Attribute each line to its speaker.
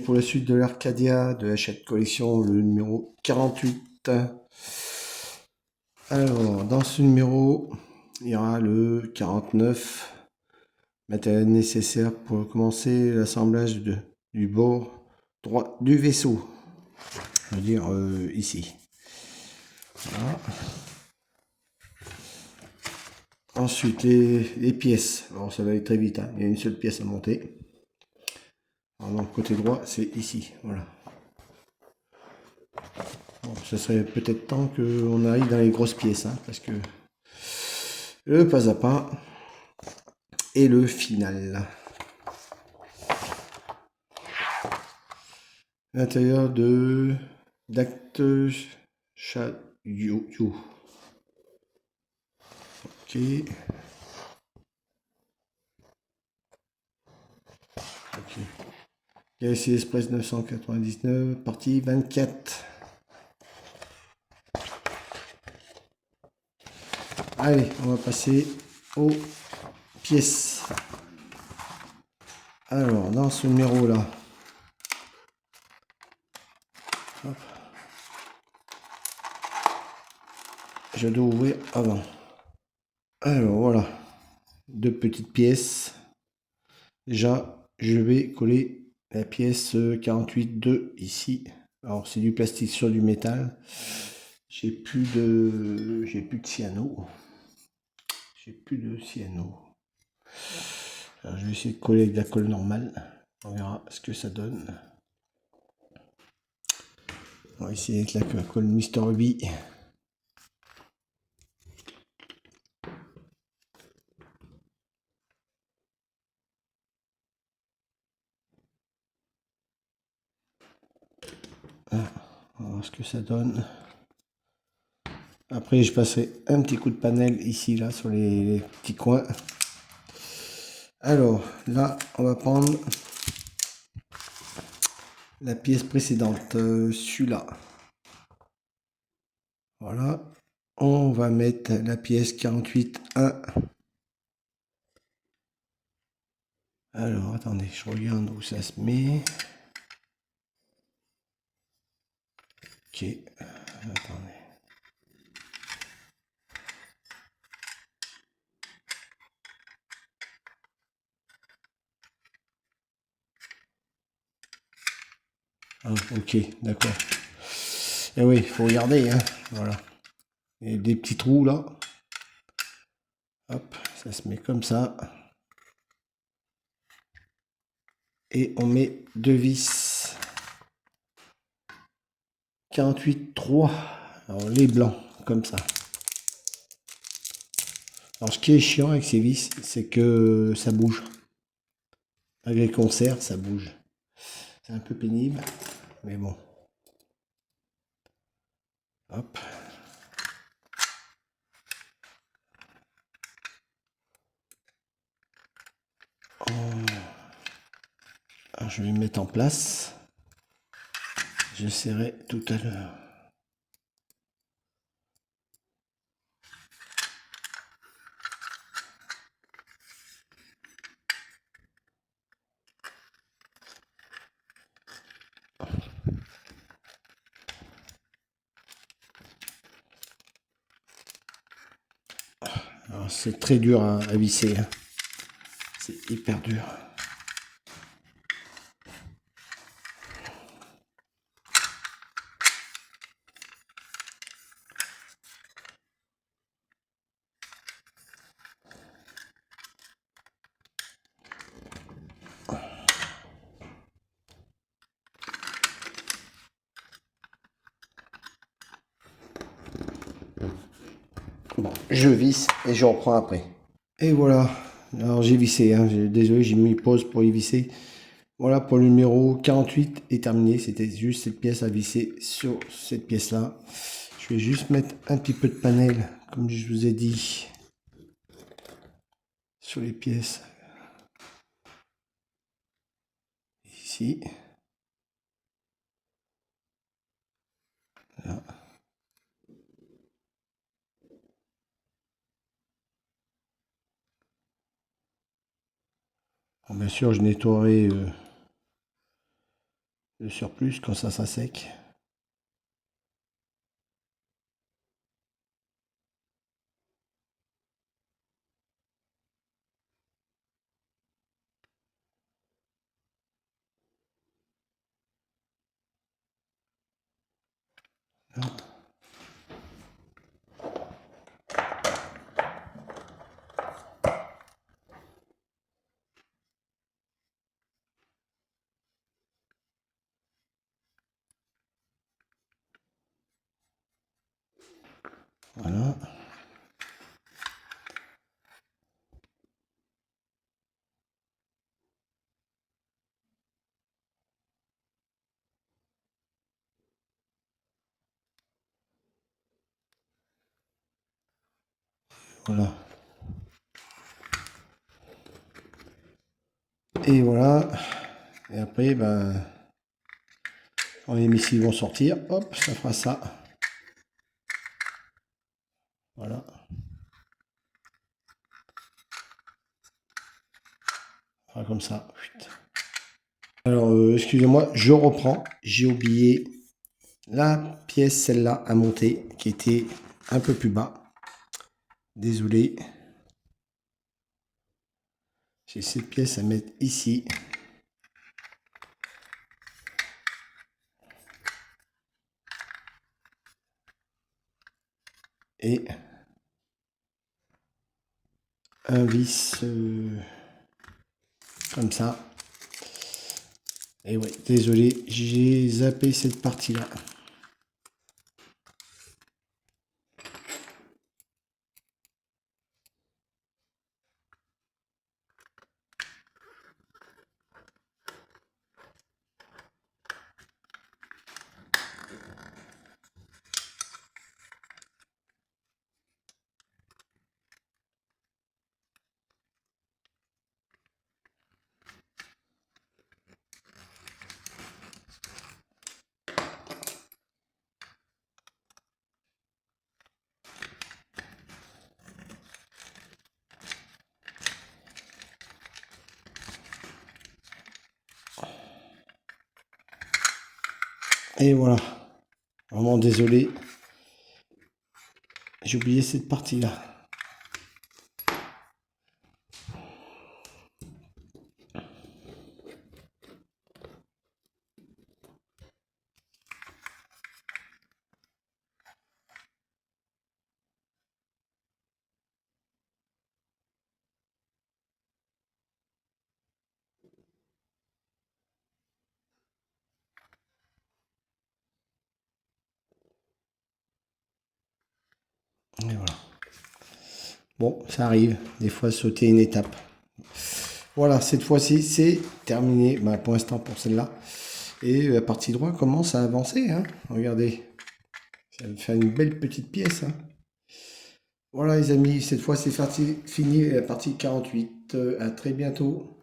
Speaker 1: pour la suite de l'Arcadia de Hachette Collection, le numéro 48. Alors, dans ce numéro, il y aura le 49, matériel nécessaire pour commencer l'assemblage du bord droit du vaisseau. Je veux dire ici. Voilà. Ensuite, les pièces. Alors, ça va aller très vite, hein. Il y a une seule pièce à monter. Alors, donc, côté droit, c'est ici. Voilà. Bon, ce serait peut-être temps qu'on arrive dans les grosses pièces, hein, parce que le pas à pas et le final. L'intérieur de d'acte Chayu. Ok. Ok. Galaxy Express 999, partie 24. Allez, on va passer aux pièces. Alors, dans ce numéro-là, je dois ouvrir avant. Alors, voilà. Deux petites pièces. Déjà, je vais coller la pièce 48.2 ici. Alors, c'est du plastique sur du métal. J'ai plus de cyano. J'ai plus de cyano. Alors, je vais essayer de coller avec de la colle normale. On verra ce que ça donne. On va essayer avec la colle Mister Ruby. On va voir ce que ça donne. Après, je passerai un petit coup de panel ici, là, sur les petits coins. Alors, là, on va prendre la pièce précédente, celui-là. Voilà. On va mettre la pièce 48.1. Alors, attendez, je regarde où ça se met. Ok. Attendez. Ah, ok, d'accord. Et oui, il faut regarder, hein. Voilà. Il y a des petits trous là. Hop, ça se met comme ça. Et on met deux vis. 48.3. Alors les blancs, comme ça. Alors ce qui est chiant avec ces vis, c'est que ça bouge. Avec les concerts, ça bouge. C'est un peu pénible, mais bon. Hop. Alors, je vais me mettre en place. J'essaierai tout à l'heure. Alors c'est très dur à visser. Hein. C'est hyper dur. Bon, je visse et je reprends après. Et voilà. Alors j'ai vissé. Hein. Désolé, j'ai mis pause pour y visser. Voilà pour le numéro 48 est terminé. C'était juste cette pièce à visser sur cette pièce-là. Je vais juste mettre un petit peu de panel, comme je vous ai dit, sur les pièces. Ici. Là. Bon, bien sûr, je nettoierai le surplus quand ça sera sec. Voilà. Voilà. Et voilà. Et après, ben, quand les missiles vont sortir, hop, ça fera ça. Voilà. Voilà, comme ça. Alors, excusez-moi, je reprends. J'ai oublié la pièce, celle-là, à monter, qui était un peu plus bas. Désolé. J'ai cette pièce à mettre ici. Et un vis comme ça. Et ouais, désolé, j'ai zappé cette partie-là. Et voilà. Vraiment désolé. J'ai oublié cette partie-là. Et voilà. Bon, ça arrive. Des fois, sauter une étape. Voilà, cette fois-ci, c'est terminé. Bah, pour l'instant, pour celle-là. Et la partie droite commence à avancer. Hein. Regardez. Ça va faire une belle petite pièce. Hein. Voilà, les amis. Cette fois, c'est fini la partie 48. À très bientôt.